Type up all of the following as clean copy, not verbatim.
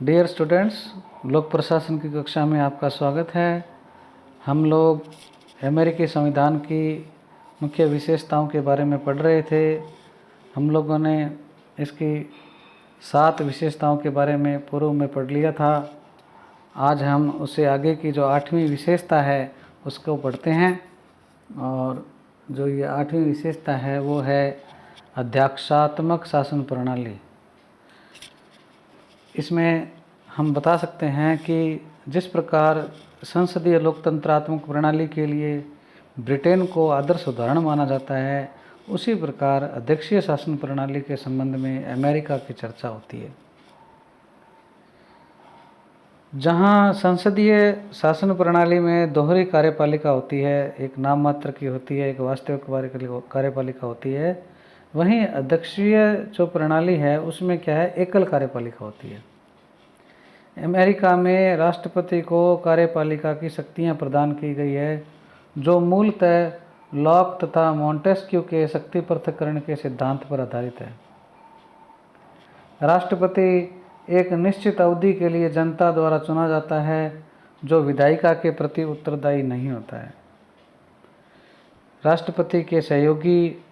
Dear students, लोक प्रशासन की कक्षा में आपका स्वागत है। हम लोग अमेरिकी संविधान की मुख्य विशेषताओं के बारे में पढ़ रहे थे। हम लोगों ने इसकी 7 विशेषताओं के बारे में पूर्व में पढ़ लिया था। आज हम उससे आगे की जो 8वीं विशेषता है उसको पढ़ते हैं। और जो ये 8वीं विशेषता है वो है अध्यक्षात्मक शासन प्रणाली। इसमें हम बता सकते हैं कि जिस प्रकार संसदीय लोकतंत्रात्मक प्रणाली के लिए ब्रिटेन को आदर्श उदाहरण माना जाता है, उसी प्रकार अध्यक्षीय शासन प्रणाली के संबंध में अमेरिका की चर्चा होती है। जहां संसदीय शासन प्रणाली में दोहरी कार्यपालिका होती है, एक नाम मात्र की होती है, एक वास्तविक कार्यपालिका होती है, वहीं अध्यक्षीय जो प्रणाली है उसमें क्या है, एकल कार्यपालिका होती है। अमेरिका में राष्ट्रपति को कार्यपालिका की शक्तियां प्रदान की गई है, जो मूलतः लॉक तथा मॉन्टेस्क्यू के शक्ति पृथक्करण के सिद्धांत पर आधारित है। राष्ट्रपति एक निश्चित अवधि के लिए जनता द्वारा चुना जाता है, जो विधायिका के प्रति उत्तरदायी नहीं होता है। राष्ट्रपति के सहयोगी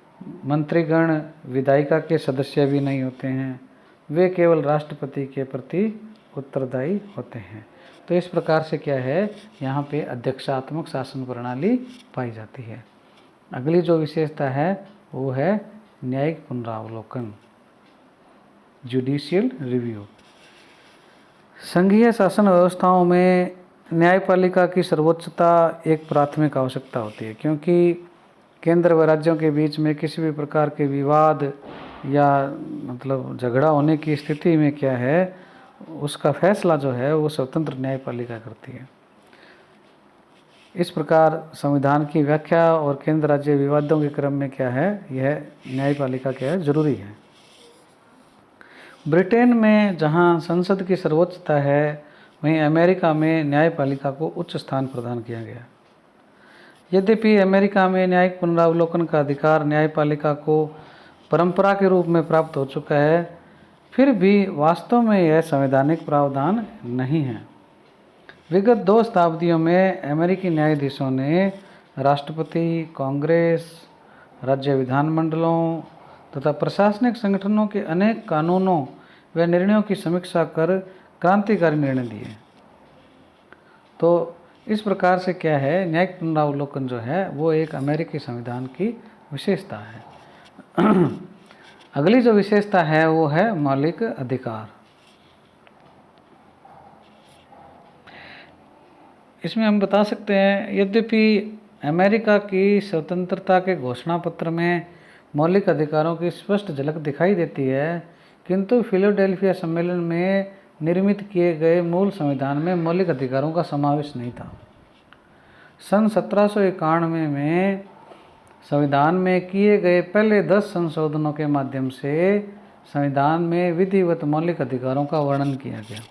मंत्रीगण विधायिका के सदस्य भी नहीं होते हैं, वे केवल राष्ट्रपति के प्रति उत्तरदायी होते हैं। तो इस प्रकार से क्या है, यहाँ पे अध्यक्षात्मक शासन प्रणाली पाई जाती है। अगली जो विशेषता है वो है न्यायिक पुनरावलोकन, जुडिशियल रिव्यू। संघीय शासन व्यवस्थाओं में न्यायपालिका की सर्वोच्चता एक प्राथमिक आवश्यकता होती है, क्योंकि केंद्र व राज्यों के बीच में किसी भी प्रकार के विवाद या झगड़ा होने की स्थिति में क्या है, उसका फैसला जो है वो स्वतंत्र न्यायपालिका करती है। इस प्रकार संविधान की व्याख्या और केंद्र राज्य विवादों के क्रम में क्या है, यह न्यायपालिका क्या है, जरूरी है। ब्रिटेन में जहां संसद की सर्वोच्चता है, वहीं अमेरिका में न्यायपालिका को उच्च स्थान प्रदान किया गया। यद्यपि अमेरिका में न्यायिक पुनरावलोकन का अधिकार न्यायपालिका को परंपरा के रूप में प्राप्त हो चुका है, फिर भी वास्तव में यह संवैधानिक प्रावधान नहीं है। विगत 2 शताब्दियों में अमेरिकी न्यायाधीशों ने राष्ट्रपति, कांग्रेस, राज्य विधानमंडलों तथा प्रशासनिक संगठनों के अनेक कानूनों व निर्णयों की समीक्षा कर क्रांतिकारी निर्णय दिए। तो इस प्रकार से क्या है, न्यायिक पुनरावलोकन जो है वो एक अमेरिकी संविधान की विशेषता है। अगली जो विशेषता है वो है मौलिक अधिकार। इसमें हम बता सकते हैं, यद्यपि अमेरिका की स्वतंत्रता के घोषणा पत्र में मौलिक अधिकारों की स्पष्ट झलक दिखाई देती है, किंतु फिलाडेल्फिया सम्मेलन में निर्मित किए गए मूल संविधान में मौलिक अधिकारों का समावेश नहीं था। सन 1791 में संविधान में किए गए पहले 10 संशोधनों के माध्यम से संविधान में विधिवत मौलिक अधिकारों का वर्णन किया गया।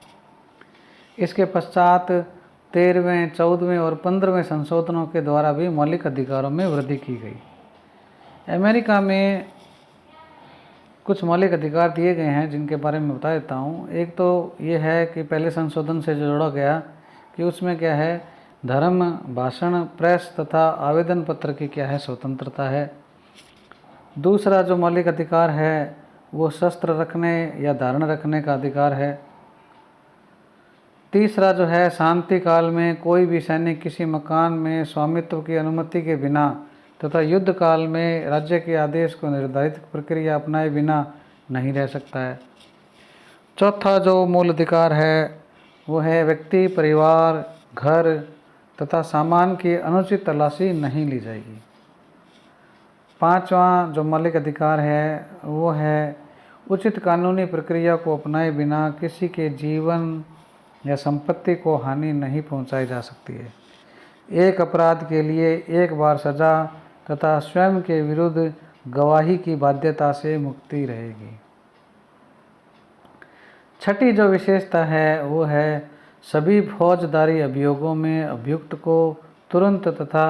इसके पश्चात 13वें, 14वें और 15वें संशोधनों के द्वारा भी मौलिक अधिकारों में वृद्धि की गई। अमेरिका में कुछ मौलिक अधिकार दिए गए हैं जिनके बारे में बता देता हूँ। एक तो ये है कि पहले संशोधन से जोड़ा गया कि उसमें क्या है, धर्म, भाषण, प्रेस तथा आवेदन पत्र की क्या है, स्वतंत्रता है। दूसरा जो मौलिक अधिकार है वो शस्त्र रखने या धारण रखने का अधिकार है। तीसरा जो है, शांति काल में कोई भी सैनिक किसी मकान में स्वामित्व की अनुमति के बिना तथा युद्ध काल में राज्य के आदेश को निर्धारित प्रक्रिया अपनाए बिना नहीं रह सकता है। चौथा जो मूल अधिकार है वो है व्यक्ति, परिवार, घर तथा सामान की अनुचित तलाशी नहीं ली जाएगी। 5वां जो मौलिक अधिकार है वो है उचित कानूनी प्रक्रिया को अपनाए बिना किसी के जीवन या संपत्ति को हानि नहीं पहुंचाई जा सकती है। एक अपराध के लिए एक बार सजा तथा स्वयं के विरुद्ध गवाही की बाध्यता से मुक्ति रहेगी। छठी जो विशेषता है वो है सभी फौजदारी अभियोगों में अभियुक्त को तुरंत तथा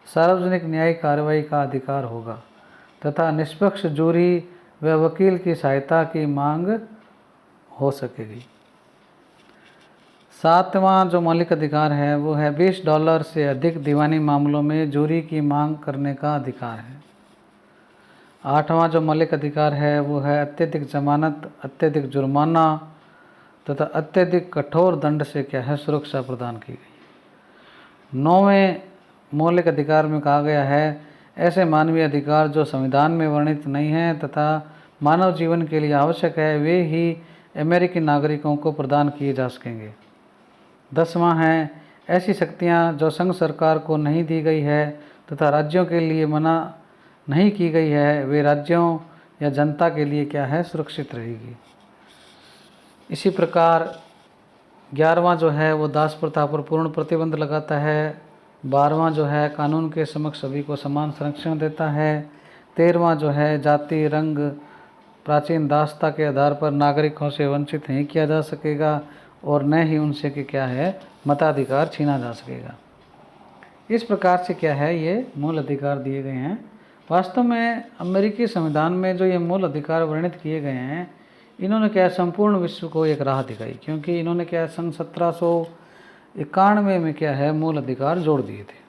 सार्वजनिक न्यायिक कार्रवाई का अधिकार होगा तथा निष्पक्ष जूरी व वकील की सहायता की मांग हो सकेगी। 7वां जो मौलिक अधिकार है वो है $20 से अधिक दीवानी मामलों में जूरी की मांग करने का अधिकार है। 8वां जो मौलिक अधिकार है वो है अत्यधिक जमानत, अत्यधिक जुर्माना तथा अत्यधिक कठोर दंड से क्या है सुरक्षा प्रदान की गई। 9वें मौलिक अधिकार में कहा गया है ऐसे मानवीय अधिकार जो संविधान में वर्णित नहीं हैं तथा मानव जीवन के लिए आवश्यक है वे ही अमेरिकी नागरिकों को प्रदान किए जा सकेंगे। 10वां है ऐसी शक्तियां जो संघ सरकार को नहीं दी गई है तथा राज्यों के लिए मना नहीं की गई है वे राज्यों या जनता के लिए क्या है सुरक्षित रहेगी। इसी प्रकार 11वां जो है वो दास प्रथा पर पूर्ण प्रतिबंध लगाता है। 12वां जो है कानून के समक्ष सभी को समान संरक्षण देता है। 13वां जो है जाति, रंग, प्राचीन दासता के आधार पर नागरिकों से वंचित नहीं किया जा सकेगा और न ही उनसे कि क्या है मताधिकार छीना जा सकेगा। इस प्रकार से क्या है ये मूल अधिकार दिए गए हैं। वास्तव में अमेरिकी संविधान में जो ये मूल अधिकार वर्णित किए गए हैं इन्होंने क्या संपूर्ण विश्व को एक राह दिखाई, क्योंकि इन्होंने क्या सन 1791 में क्या है मूल अधिकार जोड़ दिए थे।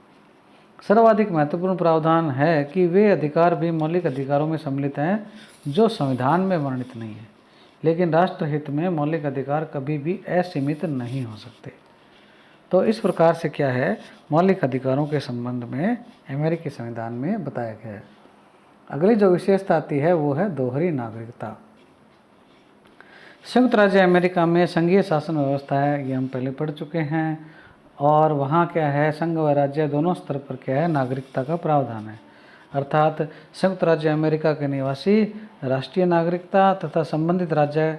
सर्वाधिक महत्वपूर्ण प्रावधान है कि वे अधिकार भी मौलिक अधिकारों में सम्मिलित हैं जो संविधान में वर्णित नहीं है, लेकिन राष्ट्रहित में मौलिक अधिकार कभी भी असीमित नहीं हो सकते। तो इस प्रकार से क्या है मौलिक अधिकारों के संबंध में अमेरिकी संविधान में बताया गया है। अगली जो विशेषता आती है वो है दोहरी नागरिकता। संयुक्त राज्य अमेरिका में संघीय शासन व्यवस्था है, ये हम पहले पढ़ चुके हैं, और वहाँ क्या है संघ व राज्य दोनों स्तर पर क्या है नागरिकता का प्रावधान है। अर्थात संयुक्त राज्य अमेरिका के निवासी राष्ट्रीय नागरिकता तथा संबंधित राज्य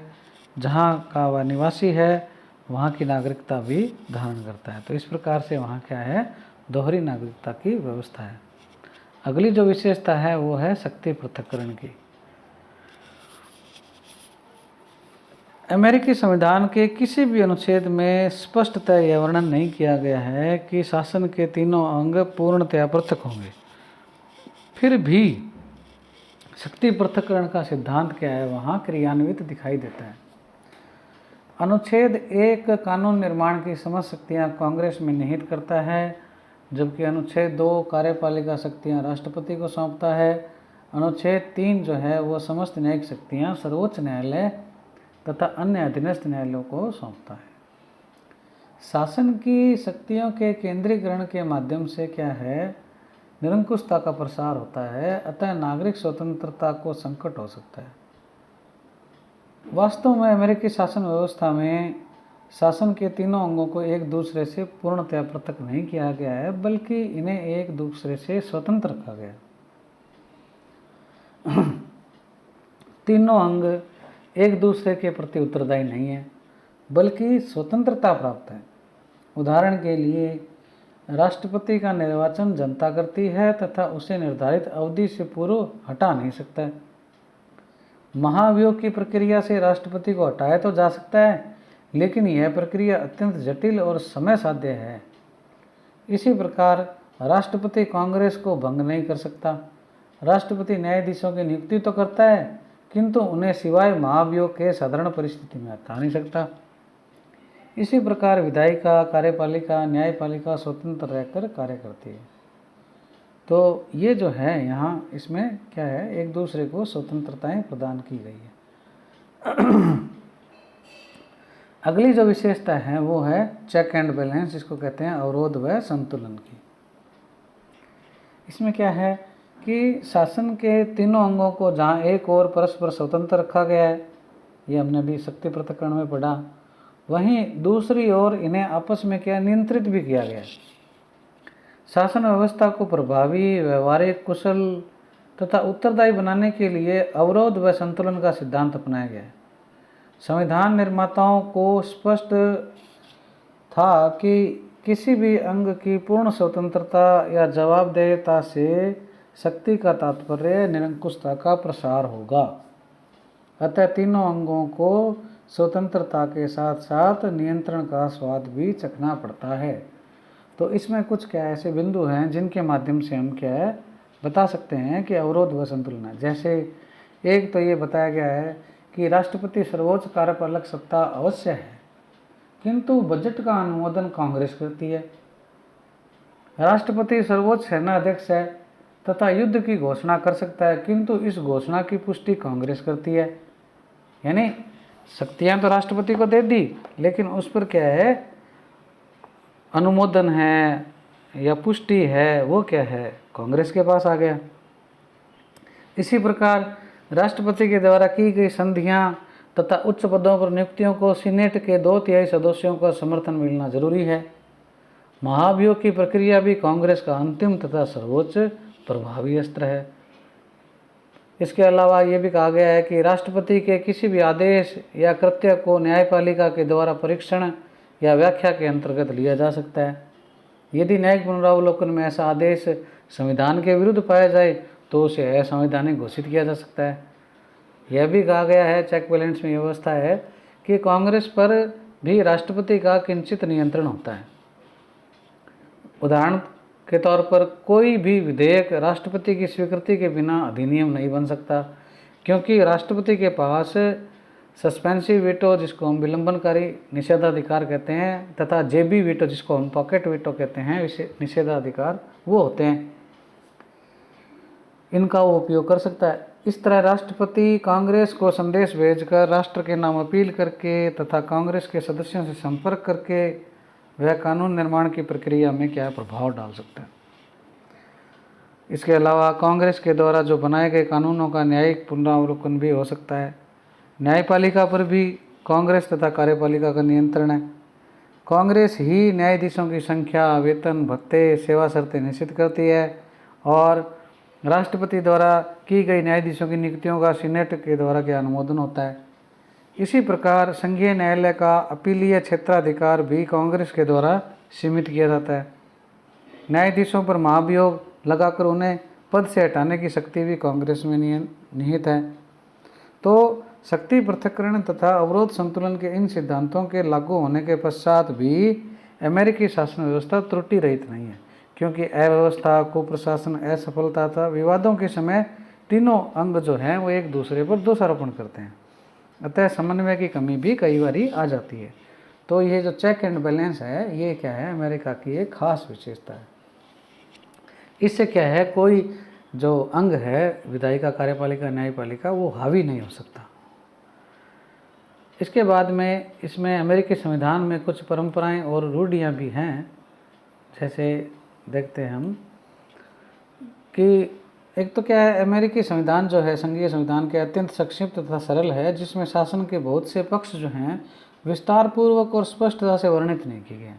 जहाँ का वह निवासी है वहाँ की नागरिकता भी धारण करता है। तो इस प्रकार से वहाँ क्या है दोहरी नागरिकता की व्यवस्था है। अगली जो विशेषता है वो है शक्ति पृथक्करण की। अमेरिकी संविधान के किसी भी अनुच्छेद में स्पष्टतः यह वर्णन नहीं किया गया है कि शासन के तीनों अंग पूर्णतया पृथक होंगे। फिर भी शक्ति पृथक्करण का सिद्धांत क्या है वहाँ क्रियान्वित दिखाई देता है। अनुच्छेद 1 कानून निर्माण की समस्त शक्तियाँ कांग्रेस में निहित करता है, जबकि अनुच्छेद 2 कार्यपालिका शक्तियाँ राष्ट्रपति को सौंपता है। अनुच्छेद 3 जो है वो समस्त न्यायिक शक्तियाँ सर्वोच्च न्यायालय तथा अन्य अधीनस्थ न्यायालयों को सौंपता है। शासन की शक्तियों के केंद्रीकरण के माध्यम से क्या है निरंकुशता का प्रसार होता है, अतः नागरिक स्वतंत्रता को संकट हो सकता है। वास्तव में अमेरिकी शासन व्यवस्था में शासन के तीनों अंगों को एक दूसरे से पूर्णतया पृथक नहीं किया गया है, बल्कि इन्हें एक दूसरे से स्वतंत्र रखा गया है। तीनों अंग एक दूसरे के प्रति उत्तरदायी नहीं है, बल्कि स्वतंत्रता प्राप्त है। उदाहरण के लिए राष्ट्रपति का निर्वाचन जनता करती है तथा उसे निर्धारित अवधि से पूर्व हटा नहीं सकता है। महाभियोग की प्रक्रिया से राष्ट्रपति को हटाया तो जा सकता है, लेकिन यह प्रक्रिया अत्यंत जटिल और समय साध्य है। इसी प्रकार राष्ट्रपति कांग्रेस को भंग नहीं कर सकता। राष्ट्रपति न्यायाधीशों की नियुक्ति तो करता है, किंतु उन्हें सिवाय महाभियोग के साधारण परिस्थिति में हटा नहीं सकता। इसी प्रकार विधायिका, कार्यपालिका, न्यायपालिका स्वतंत्र रहकर कार्य करती है। तो ये जो है यहाँ इसमें क्या है एक दूसरे को स्वतंत्रताएं प्रदान की गई है। अगली जो विशेषता है वो है चेक एंड बैलेंस, जिसको कहते हैं अवरोध व संतुलन की। इसमें क्या है कि शासन के तीनों अंगों को जहाँ एक और परस्पर स्वतंत्र रखा गया है, ये हमने भी शक्ति पृथक्करण में पढ़ा, वहीं दूसरी ओर इन्हें आपस में क्या नियंत्रित भी किया गया है। शासन व्यवस्था को प्रभावी, व्यवहारिक, कुशल तथा उत्तरदायी बनाने के लिए अवरोध व संतुलन का सिद्धांत अपनाया गया है। संविधान निर्माताओं को स्पष्ट था कि किसी भी अंग की पूर्ण स्वतंत्रता या जवाबदेहता से शक्ति का तात्पर्य निरंकुशता का प्रसार होगा। अतः तीनों अंगों को स्वतंत्रता के साथ साथ नियंत्रण का स्वाद भी चखना पड़ता है। तो इसमें कुछ क्या ऐसे बिंदु हैं जिनके माध्यम से हम क्या है बता सकते हैं कि अवरोध व संतुलन है। जैसे एक तो ये बताया गया है कि राष्ट्रपति सर्वोच्च कार्यपालक सत्ता अवश्य है, किंतु बजट का अनुमोदन कांग्रेस करती है। राष्ट्रपति सर्वोच्च सेना अध्यक्ष है तथा युद्ध की घोषणा कर सकता है, किंतु इस घोषणा की पुष्टि कांग्रेस करती है। यानी शक्तियां तो राष्ट्रपति को दे दी, लेकिन उस पर क्या है, अनुमोदन है या पुष्टि है, वो क्या है, कांग्रेस के पास आ गया। इसी प्रकार राष्ट्रपति के द्वारा की गई संधियां तथा उच्च पदों पर नियुक्तियों को सीनेट के 2/3 सदस्यों का समर्थन मिलना जरूरी है। महाभियोग की प्रक्रिया भी कांग्रेस का अंतिम तथा सर्वोच्च प्रभावी अस्त्र है। इसके अलावा ये भी कहा गया है कि राष्ट्रपति के किसी भी आदेश या कृत्य को न्यायपालिका के द्वारा परीक्षण या व्याख्या के अंतर्गत लिया जा सकता है। यदि न्यायिक पुनरावलोकन में ऐसा आदेश संविधान के विरुद्ध पाया जाए तो उसे असंवैधानिक घोषित किया जा सकता है। यह भी कहा गया है, चेक बैलेंस में व्यवस्था है कि कांग्रेस पर भी राष्ट्रपति का किंचित नियंत्रण होता है। उदाहरण के तौर पर कोई भी विधेयक राष्ट्रपति की स्वीकृति के बिना अधिनियम नहीं बन सकता, क्योंकि राष्ट्रपति के पास सस्पेंसिव वीटो, जिसको हम विलंबनकारी निषेधाधिकार कहते हैं, तथा जेबी वीटो, जिसको हम पॉकेट वीटो कहते हैं, निषेधाधिकार, वो होते हैं। इनका वो उपयोग कर सकता है। इस तरह राष्ट्रपति कांग्रेस को संदेश भेजकर, राष्ट्र के नाम अपील करके तथा कांग्रेस के सदस्यों से संपर्क करके वह कानून निर्माण की प्रक्रिया में क्या प्रभाव डाल सकता है। इसके अलावा कांग्रेस के द्वारा जो बनाए गए कानूनों का न्यायिक पुनरावलोकन भी हो सकता है। न्यायपालिका पर भी कांग्रेस तथा कार्यपालिका का नियंत्रण है। कांग्रेस ही न्यायाधीशों की संख्या, वेतन, भत्ते, सेवा शर्तें निश्चित करती है और राष्ट्रपति द्वारा की गई न्यायाधीशों की नियुक्तियों का सीनेट के द्वारा क्या अनुमोदन होता है। इसी प्रकार संघीय न्यायालय का अपीलीय क्षेत्राधिकार भी कांग्रेस के द्वारा सीमित किया जाता है। न्यायाधीशों पर महाभियोग लगाकर उन्हें पद से हटाने की शक्ति भी कांग्रेस में निहित है। तो शक्ति पृथक्करण तथा अवरोध संतुलन के इन सिद्धांतों के लागू होने के पश्चात भी अमेरिकी शासन व्यवस्था त्रुटि रहित नहीं है, क्योंकि अव्यवस्था, कुप्रशासन, असफलता तथा विवादों के समय तीनों अंग जो हैं वो एक दूसरे पर दोषारोपण करते हैं। अतः समन्वय की कमी भी कई बार आ जाती है। तो ये जो चेक एंड बैलेंस है, ये क्या है, अमेरिका की एक खास विशेषता है। इससे क्या है, कोई जो अंग है, विधायिका, कार्यपालिका, न्यायपालिका, वो हावी नहीं हो सकता। इसके बाद में इसमें अमेरिकी संविधान में कुछ परंपराएं और रूढ़ियां भी हैं। जैसे देखते हैं हम कि एक तो क्या है, अमेरिकी संविधान जो है, संघीय संविधान के अत्यंत संक्षिप्त तथा सरल है, जिसमें शासन के बहुत से पक्ष जो हैं विस्तार पूर्वक और स्पष्टता से वर्णित नहीं किए गए।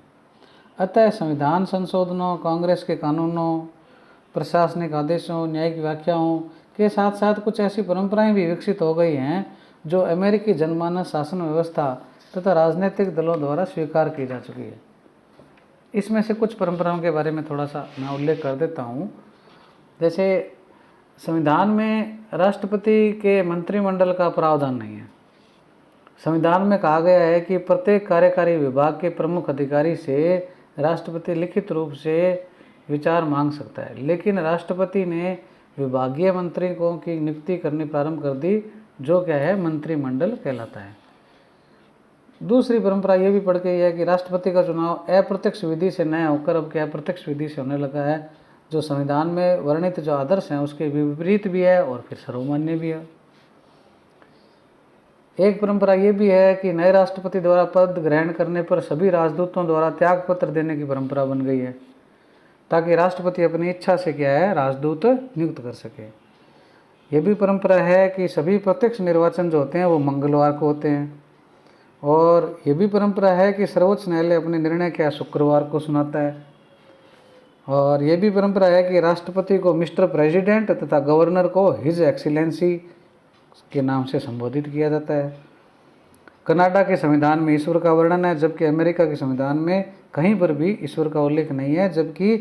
अतः संविधान संशोधनों, कांग्रेस के कानूनों, प्रशासनिक आदेशों, न्यायिक व्याख्याओं के साथ साथ कुछ ऐसी परंपराएं भी विकसित हो गई हैं जो अमेरिकी जनमानस, शासन व्यवस्था तथा राजनीतिक दलों द्वारा स्वीकार की जा चुकी है। इसमें से कुछ परंपराओं के बारे में थोड़ा सा मैं उल्लेख कर देता हूँ। जैसे संविधान में राष्ट्रपति के मंत्रिमंडल का प्रावधान नहीं है। संविधान में कहा गया है कि प्रत्येक कार्यकारी विभाग के प्रमुख अधिकारी से राष्ट्रपति लिखित रूप से विचार मांग सकता है, लेकिन राष्ट्रपति ने विभागीय मंत्रियों की नियुक्ति करनी प्रारंभ कर दी, जो क्या है, मंत्रिमंडल कहलाता है। दूसरी परंपरा ये भी पड़ गई है कि राष्ट्रपति का चुनाव अप्रत्यक्ष विधि से न होकर अब क्या प्रत्यक्ष विधि से होने लगा है, जो संविधान में वर्णित जो आदर्श हैं उसके विपरीत भी है और फिर सर्वमान्य भी है। एक परंपरा ये भी है कि नए राष्ट्रपति द्वारा पद ग्रहण करने पर सभी राजदूतों द्वारा त्याग पत्र देने की परंपरा बन गई है, ताकि राष्ट्रपति अपनी इच्छा से क्या है, राजदूत नियुक्त कर सके। यह भी परंपरा है कि सभी प्रत्यक्ष निर्वाचन जो होते हैं वो मंगलवार को होते हैं, और ये भी परंपरा है कि सर्वोच्च न्यायालय अपने निर्णय क्या शुक्रवार को सुनाता है। और ये भी परंपरा है कि राष्ट्रपति को मिस्टर प्रेसिडेंट तथा गवर्नर को हिज एक्सीलेंसी के नाम से संबोधित किया जाता है। कनाडा के संविधान में ईश्वर का वर्णन है, जबकि अमेरिका के संविधान में कहीं पर भी ईश्वर का उल्लेख नहीं है, जबकि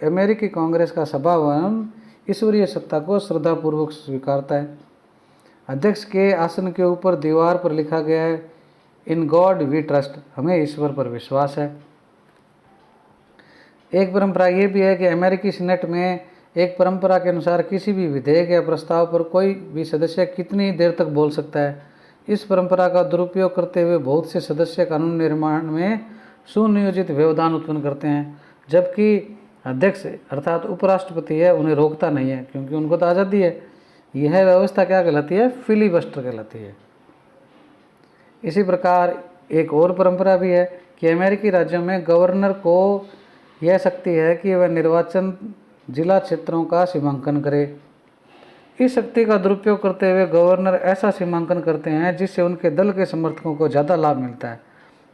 अमेरिकी कांग्रेस का सभा भवन ईश्वरीय सत्ता को श्रद्धापूर्वक स्वीकारता है। अध्यक्ष के आसन के ऊपर दीवार पर लिखा गया है, इन गॉड वी ट्रस्ट, हमें ईश्वर पर विश्वास है। एक परंपरा ये भी है कि अमेरिकी सीनेट में एक परंपरा के अनुसार किसी भी विधेयक या प्रस्ताव पर कोई भी सदस्य कितनी देर तक बोल सकता है। इस परंपरा का दुरुपयोग करते हुए बहुत से सदस्य कानून निर्माण में सुनियोजित व्यवधान उत्पन्न करते हैं, जबकि अध्यक्ष अर्थात उपराष्ट्रपति है उन्हें रोकता नहीं है, क्योंकि उनको तो आज़ादी है। यह व्यवस्था क्या कहलाती है? फिलीबस्टर कहलाती है। इसी प्रकार एक और परंपरा भी है कि अमेरिकी राज्यों में गवर्नर को यह शक्ति है कि वह निर्वाचन जिला क्षेत्रों का सीमांकन करे। इस शक्ति का दुरुपयोग करते हुए गवर्नर ऐसा सीमांकन करते हैं जिससे उनके दल के समर्थकों को ज़्यादा लाभ मिलता है।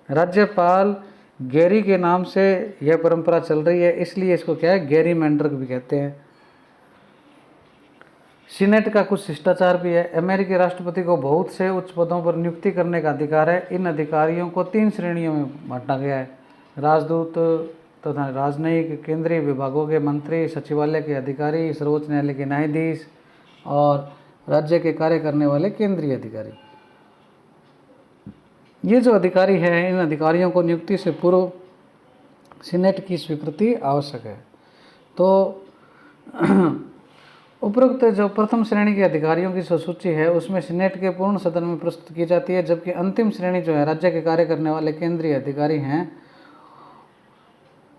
राज्यपाल गैरी के नाम से यह परंपरा चल रही है, इसलिए इसको क्या है, गैरीमैंडर भी कहते हैं। सीनेट का कुछ शिष्टाचार भी है। अमेरिकी राष्ट्रपति को बहुत से उच्च पदों पर नियुक्ति करने का अधिकार है। इन अधिकारियों को 3 श्रेणियों में बांटा गया है: राजदूत तथा राजनयिक, केंद्रीय विभागों के मंत्री, सचिवालय के अधिकारी, सर्वोच्च न्यायालय के न्यायाधीश और राज्य के कार्य करने वाले केंद्रीय अधिकारी। ये जो अधिकारी हैं, इन अधिकारियों को नियुक्ति से पूर्व सीनेट की स्वीकृति आवश्यक है। तो उपरोक्त जो प्रथम श्रेणी के अधिकारियों की सूची है उसमें सीनेट के पूर्ण सदन में प्रस्तुत की जाती है, जबकि अंतिम श्रेणी जो है राज्य के कार्य करने वाले केंद्रीय अधिकारी हैं,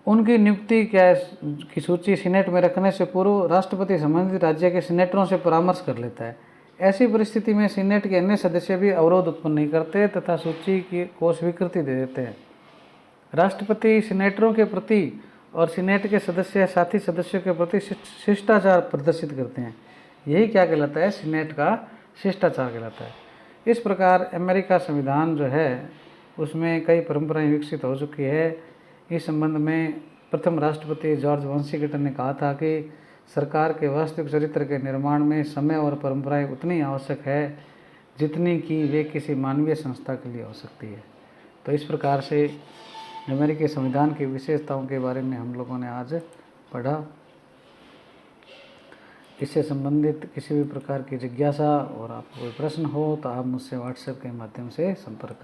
उनकी नियुक्ति की सूची सीनेट में रखने से पूर्व राष्ट्रपति संबंधित राज्य के सीनेटरों से परामर्श कर लेता है। ऐसी परिस्थिति में सीनेट के अन्य सदस्य भी अवरोध उत्पन्न नहीं करते तथा सूची को स्वीकृति दे देते हैं। राष्ट्रपति सीनेटरों के प्रति और सीनेट के सदस्य साथी सदस्यों के प्रति शिष्टाचार प्रदर्शित करते हैं। यही क्या कहलाता है? सीनेट का शिष्टाचार कहलाता है। इस प्रकार अमेरिका संविधान जो है उसमें कई परंपराएं विकसित हो चुकी है। इस संबंध में प्रथम राष्ट्रपति जॉर्ज वाशिंगटन ने कहा था कि सरकार के वास्तविक चरित्र के निर्माण में समय और परंपराएं उतनी आवश्यक है जितनी कि वे किसी मानवीय संस्था के लिए हो सकती है। तो इस प्रकार से अमेरिकी संविधान की विशेषताओं के बारे में हम लोगों ने आज पढ़ा। इससे संबंधित किसी भी प्रकार की जिज्ञासा और आपको कोई प्रश्न हो तो आप मुझसे व्हाट्सएप के माध्यम से संपर्क करें।